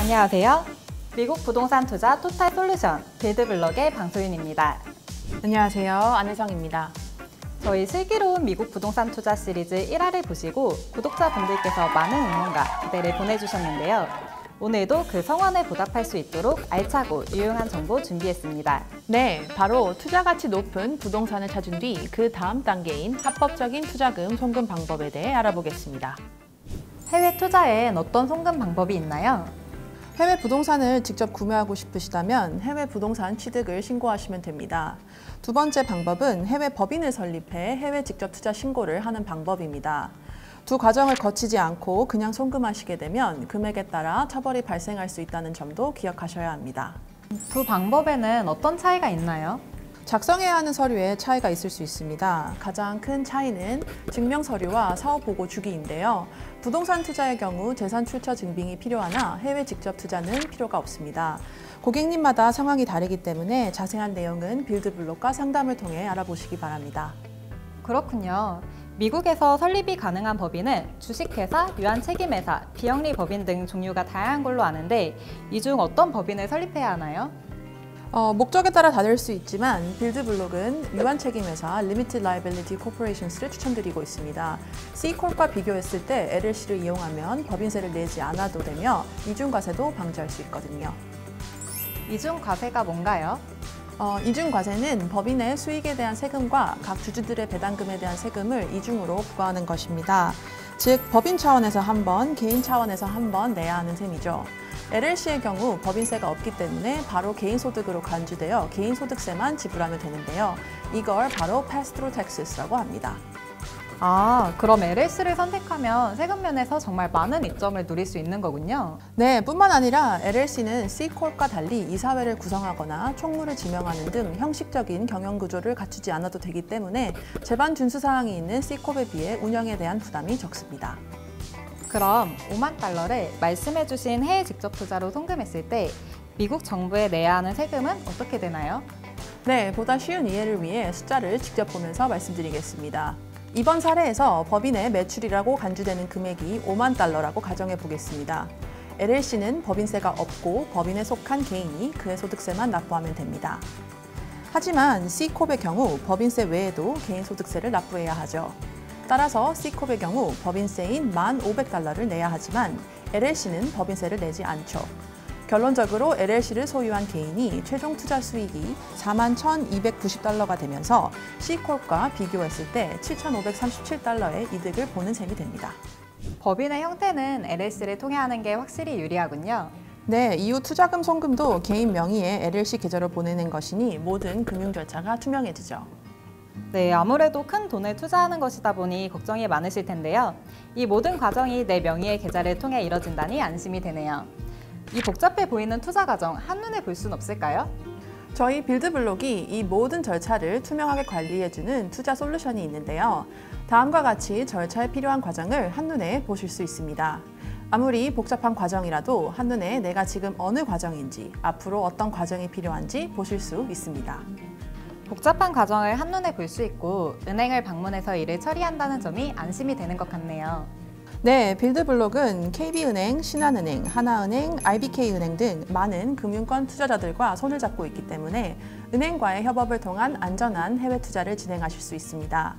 안녕하세요. 미국 부동산 투자 토탈 솔루션 빌드블럭의 방소윤입니다. 안녕하세요. 안혜정입니다. 저희 슬기로운 미국 부동산 투자 시리즈 1화를 보시고 구독자분들께서 많은 응원과 기대를 보내주셨는데요. 오늘도 그 성원에 보답할 수 있도록 알차고 유용한 정보 준비했습니다. 네, 바로 투자 가치 높은 부동산을 찾은 뒤 그 다음 단계인 합법적인 투자금 송금 방법에 대해 알아보겠습니다. 해외 투자엔 어떤 송금 방법이 있나요? 해외 부동산을 직접 구매하고 싶으시다면 해외 부동산 취득을 신고하시면 됩니다. 두 번째 방법은 해외 법인을 설립해 해외 직접 투자 신고를 하는 방법입니다. 두 과정을 거치지 않고 그냥 송금하시게 되면 금액에 따라 처벌이 발생할 수 있다는 점도 기억하셔야 합니다. 두 방법에는 어떤 차이가 있나요? 작성해야 하는 서류에 차이가 있을 수 있습니다. 가장 큰 차이는 증명서류와 사업보고 주기인데요. 부동산 투자의 경우 재산 출처 증빙이 필요하나 해외 직접 투자는 필요가 없습니다. 고객님마다 상황이 다르기 때문에 자세한 내용은 빌드블록과 상담을 통해 알아보시기 바랍니다. 그렇군요. 미국에서 설립이 가능한 법인은 주식회사, 유한책임회사, 비영리 법인 등 종류가 다양한 걸로 아는데 이 중 어떤 법인을 설립해야 하나요? 목적에 따라 다를 수 있지만 빌드블록은 유한책임회사 Limited Liability Corporations를 추천드리고 있습니다. Ccorp과 비교했을 때 LLC를 이용하면 법인세를 내지 않아도 되며 이중과세도 방지할 수 있거든요. 이중과세가 뭔가요? 이중과세는 법인의 수익에 대한 세금과 각 주주들의 배당금에 대한 세금을 이중으로 부과하는 것입니다. 즉, 법인 차원에서 한 번, 개인 차원에서 한 번 내야 하는 셈이죠. LLC의 경우 법인세가 없기 때문에 바로 개인소득으로 간주되어 개인소득세만 지불하면 되는데요. 이걸 바로 pass-through taxes라고 합니다. 그럼 LLC를 선택하면 세금 면에서 정말 많은 이점을 누릴 수 있는 거군요. 네, 뿐만 아니라 LLC는 Ccorp과 달리 이사회를 구성하거나 총무를 지명하는 등 형식적인 경영구조를 갖추지 않아도 되기 때문에 제반 준수사항이 있는 Ccorp에 비해 운영에 대한 부담이 적습니다. 그럼 5만 달러를 말씀해주신 해외 직접 투자로 송금했을 때 미국 정부에 내야 하는 세금은 어떻게 되나요? 네, 보다 쉬운 이해를 위해 숫자를 직접 보면서 말씀드리겠습니다. 이번 사례에서 법인의 매출이라고 간주되는 금액이 5만 달러라고 가정해 보겠습니다. LLC는 법인세가 없고 법인에 속한 개인이 그의 소득세만 납부하면 됩니다. 하지만 Ccorp의 경우 법인세 외에도 개인소득세를 납부해야 하죠. 따라서 Ccorp의 경우 법인세인 1,500달러를 내야 하지만 LLC는 법인세를 내지 않죠. 결론적으로 LLC를 소유한 개인이 최종 투자 수익이 41,290달러가 되면서 Ccorp과 비교했을 때 7,537달러의 이득을 보는 셈이 됩니다. 법인의 형태는 LLC를 통해 하는 게 확실히 유리하군요. 네, 이후 투자금 송금도 개인 명의의 LLC 계좌로 보내는 것이니 모든 금융 절차가 투명해지죠. 네, 아무래도 큰 돈을 투자하는 것이다 보니 걱정이 많으실 텐데요. 이 모든 과정이 내 명의의 계좌를 통해 이뤄진다니 안심이 되네요. 이 복잡해 보이는 투자 과정 한눈에 볼 수는 없을까요? 저희 빌드블록이 이 모든 절차를 투명하게 관리해주는 투자 솔루션이 있는데요. 다음과 같이 절차에 필요한 과정을 한눈에 보실 수 있습니다. 아무리 복잡한 과정이라도 한눈에 내가 지금 어느 과정인지, 앞으로 어떤 과정이 필요한지 보실 수 있습니다. 복잡한 과정을 한눈에 볼 수 있고 은행을 방문해서 일을 처리한다는 점이 안심이 되는 것 같네요. 네, 빌드블록은 KB은행, 신한은행, 하나은행, IBK은행 등 많은 금융권 투자자들과 손을 잡고 있기 때문에 은행과의 협업을 통한 안전한 해외 투자를 진행하실 수 있습니다.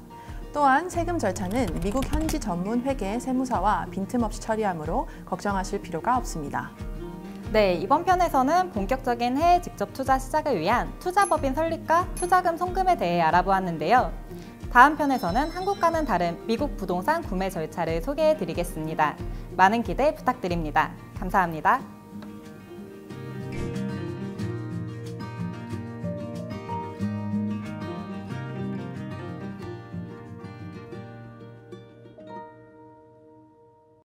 또한 세금 절차는 미국 현지 전문 회계 세무사와 빈틈없이 처리하므로 걱정하실 필요가 없습니다. 네, 이번 편에서는 본격적인 해외 직접 투자 시작을 위한 투자법인 설립과 투자금 송금에 대해 알아보았는데요. 다음 편에서는 한국과는 다른 미국 부동산 구매 절차를 소개해 드리겠습니다. 많은 기대 부탁드립니다. 감사합니다.